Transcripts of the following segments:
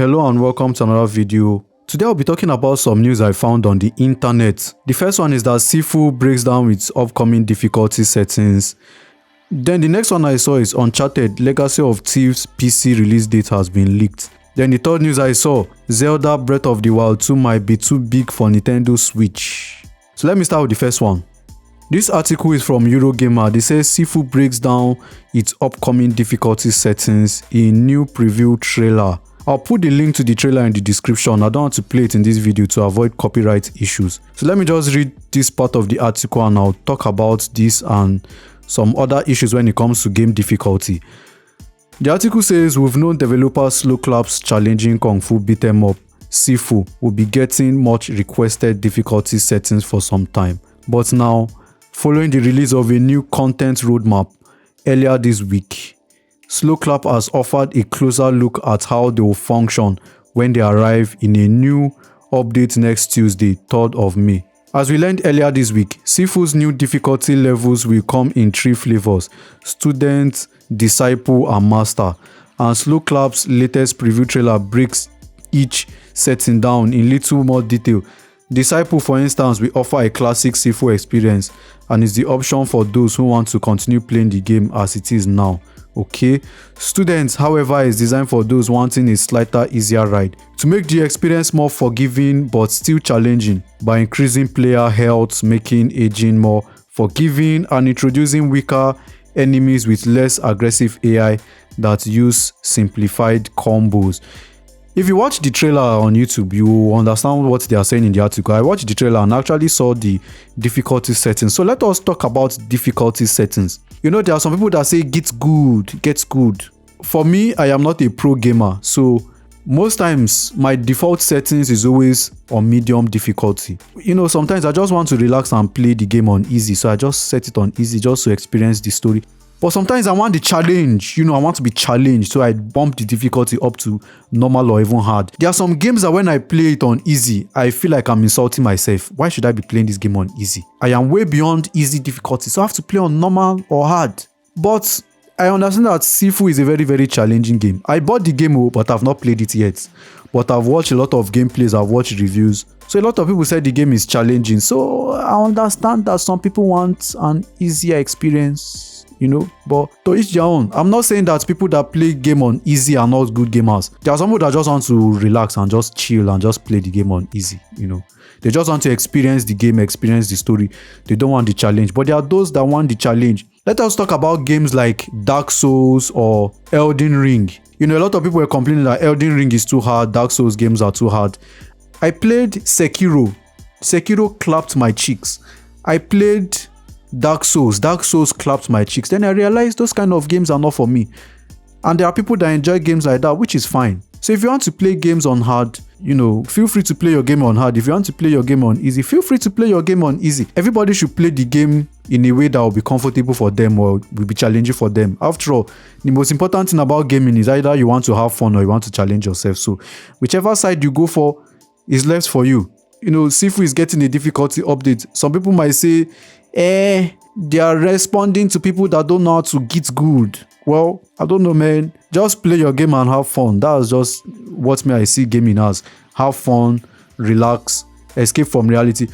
Hello and welcome to another video. Today I'll be talking about some news I found on the internet. The first one is that Sifu breaks down its upcoming difficulty settings. Then the next one I saw is Uncharted Legacy of Thieves PC release date has been leaked. Then the third news I saw, Zelda Breath of the Wild 2 might be too big for Nintendo Switch. So let me start with the first one. This article is from Eurogamer. They say Sifu breaks down its upcoming difficulty settings in new preview trailer. I'll put the link to the trailer in the description. I don't want to play it in this video to avoid copyright issues. So let me just read this part of the article and I'll talk about this and some other issues when it comes to game difficulty. The article says we've known developer Slow Clap's challenging Kung Fu beat 'em up Sifu will be getting much requested difficulty settings for some time. But now, following the release of a new content roadmap earlier this week, Slow Clap has offered a closer look at how they will function when they arrive in a new update next Tuesday, 3rd of May. As we learned earlier this week, Sifu's new difficulty levels will come in 3 flavors: Student, Disciple and Master, and Slow Clap's latest preview trailer breaks each setting down in little more detail. Disciple, for instance, will offer a classic Sifu experience and is the option for those who want to continue playing the game as it is now. Okay, Students, however, is designed for those wanting a slighter, easier ride to make the experience more forgiving but still challenging by increasing player health, making aging more forgiving, and introducing weaker enemies with less aggressive AI that use simplified combos. If you watch the trailer on YouTube, you will understand what they are saying in the article. I watched the trailer and actually saw the difficulty settings. So let us talk about difficulty settings. You know, there are some people that say gets good. For me, I am not a pro gamer, so most times my default settings is always on medium difficulty. You know, sometimes I just want to relax and play the game on easy, so I just set it on easy just to experience the story. But sometimes I want the challenge, I want to be challenged, so I bump the difficulty up to normal or even hard. There are some games that when I play it on easy, I feel like I'm insulting myself. Why should I be playing this game on easy? I am way beyond easy difficulty, so I have to play on normal or hard. But I understand that Sifu is a very, very challenging game. I bought the game, but I've not played it yet. But I've watched a lot of gameplays, I've watched reviews. So a lot of people said the game is challenging. So I understand that some people want an easier experience. But to each their own. I'm not saying that people that play game on easy are not good gamers. There are some people that just want to relax and just chill and just play the game on easy. They just want to experience the game, experience the story. They don't want the challenge. But there are those that want the challenge. Let us talk about games like Dark Souls or Elden Ring. A lot of people were complaining that Elden Ring is too hard, Dark Souls games are too hard. I played Sekiro. Sekiro clapped my cheeks. I played Dark Souls clapped my cheeks. Then I realized those kind of games are not for me. And there are people that enjoy games like that, which is fine. So if you want to play games on hard, feel free to play your game on hard. If you want to play your game on easy, feel free to play your game on easy. Everybody should play the game in a way that will be comfortable for them or will be challenging for them. After all, the most important thing about gaming is either you want to have fun or you want to challenge yourself. So whichever side you go for is left for you. Sifu is getting a difficulty update. Some people might say, they are responding to people that don't know how to get good. Well, I don't know, man. Just play your game and have fun. That's just what I see gaming as. Have fun, relax, escape from reality.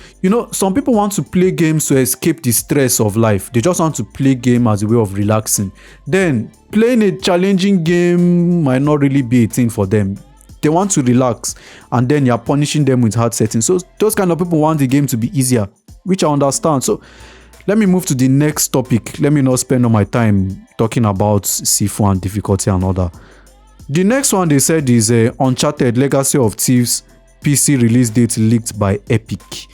Some people want to play games to escape the stress of life. They just want to play game as a way of relaxing. Then, playing a challenging game might not really be a thing for them. They want to relax and then you're punishing them with hard settings. So those kind of people want the game to be easier, which I understand. So let me move to the next topic. Let me not spend all my time talking about Sifu and difficulty and all that. The next one they said is Uncharted Legacy of Thieves PC release date leaked by Epic.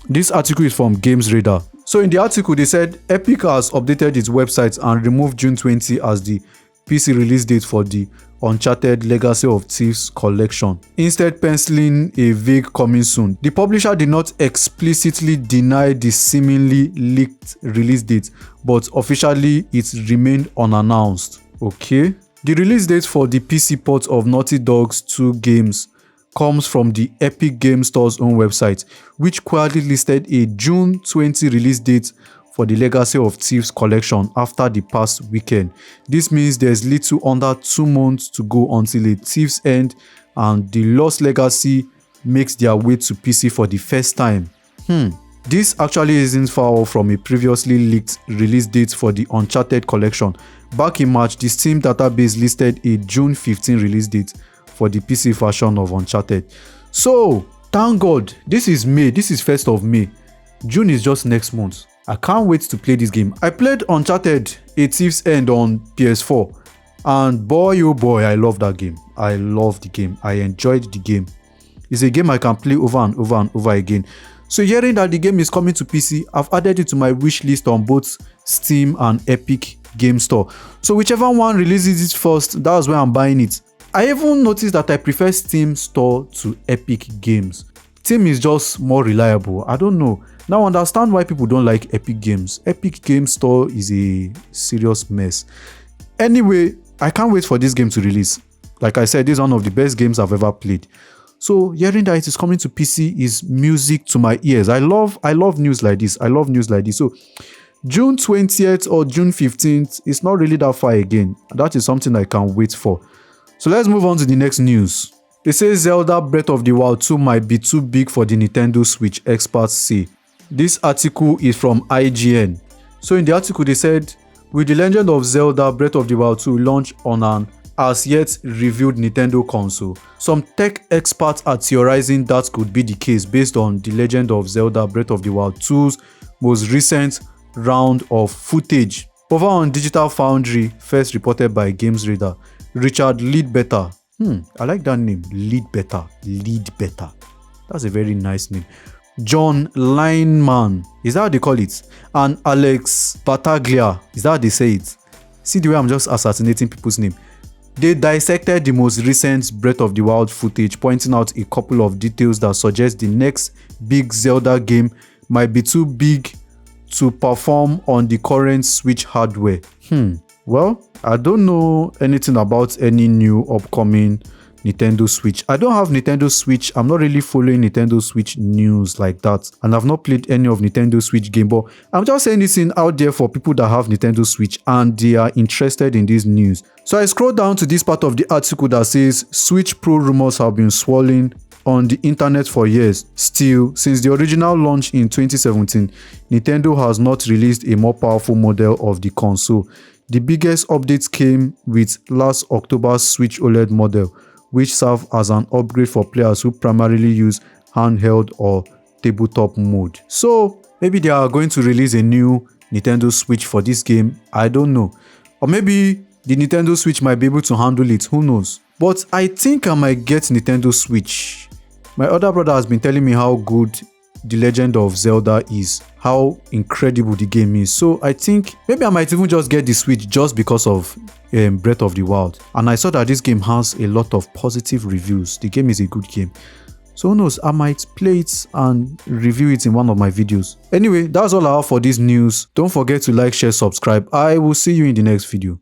This article is from Games Radar. So in the article they said Epic has updated its website and removed June 20 as the PC release date for the Uncharted Legacy of Thieves collection, instead penciling a vague coming soon. The publisher did not explicitly deny the seemingly leaked release date, but officially it remained unannounced. Okay. The release date for the PC port of Naughty Dog's 2 games comes from the Epic Game Store's own website, which quietly listed a June 20 release date for the Legacy of Thieves collection after the past weekend. This means there's little under 2 months to go until a Thieves End and The Lost Legacy makes their way to PC for the first time. This actually isn't far off from a previously leaked release date for the Uncharted collection. Back in March, the Steam database listed a June 15 release date for the PC version of Uncharted. So, thank God, this is May, this is 1st of May. June is just next month. I can't wait to play this game. I played Uncharted A Thief's End on PS4, and boy oh boy, I love that game. I love the game. I enjoyed the game. It's a game I can play over and over and over again. So hearing that the game is coming to PC, I've added it to my wish list on both Steam and Epic Game Store. So whichever one releases it first, that's where I'm buying it. I even noticed that I prefer Steam Store to Epic Games. Steam is just more reliable. I don't know. Now I understand why people don't like Epic Games. Epic Game Store is a serious mess. Anyway, I can't wait for this game to release. Like I said, this is one of the best games I've ever played. So hearing that it is coming to PC is music to my ears. I love news like this. I love news like this. So June 20th or June 15th is not really that far again. That is something I can wait for. So let's move on to the next news. They say Zelda Breath of the Wild 2 might be too big for the Nintendo Switch, experts say. This article is from IGN. So in the article they said, will The Legend of Zelda Breath of the Wild 2 launch on an as yet revealed Nintendo console? Some tech experts are theorizing that could be the case based on The Legend of Zelda Breath of the Wild 2's most recent round of footage. Over on Digital Foundry, first reported by GamesRadar, Richard Leadbetter. I like that name, Leadbetter. That's a very nice name. John Lineman, is that how they call it? And Alex Battaglia, is that how they say it? See the way I'm just assassinating people's name. They dissected the most recent Breath of the Wild footage, pointing out a couple of details that suggest the next big Zelda game might be too big to perform on the current Switch hardware. Well, I don't know anything about any new upcoming Nintendo Switch. I don't have Nintendo Switch. I'm not really following Nintendo Switch news like that. And I've not played any of Nintendo Switch game, but I'm just saying this in out there for people that have Nintendo Switch and they are interested in this news. So I scroll down to this part of the article that says Switch Pro rumors have been swirling on the internet for years. Still, since the original launch in 2017, Nintendo has not released a more powerful model of the console. The biggest updates came with last October's Switch OLED model, which serve as an upgrade for players who primarily use handheld or tabletop mode. So maybe they are going to release a new Nintendo Switch for this game. I don't know. Or maybe the Nintendo Switch might be able to handle it. Who knows? But I think I might get Nintendo Switch. My other brother has been telling me how good The Legend of Zelda is, how incredible the game is. So I think maybe I might even just get the Switch just because of Breath of the Wild. And I saw that this game has a lot of positive reviews. The game is a good game. So who knows, I might play it and review it in one of my videos. Anyway, that's all I have for this news. Don't forget to like, share, subscribe. I will see you in the next video.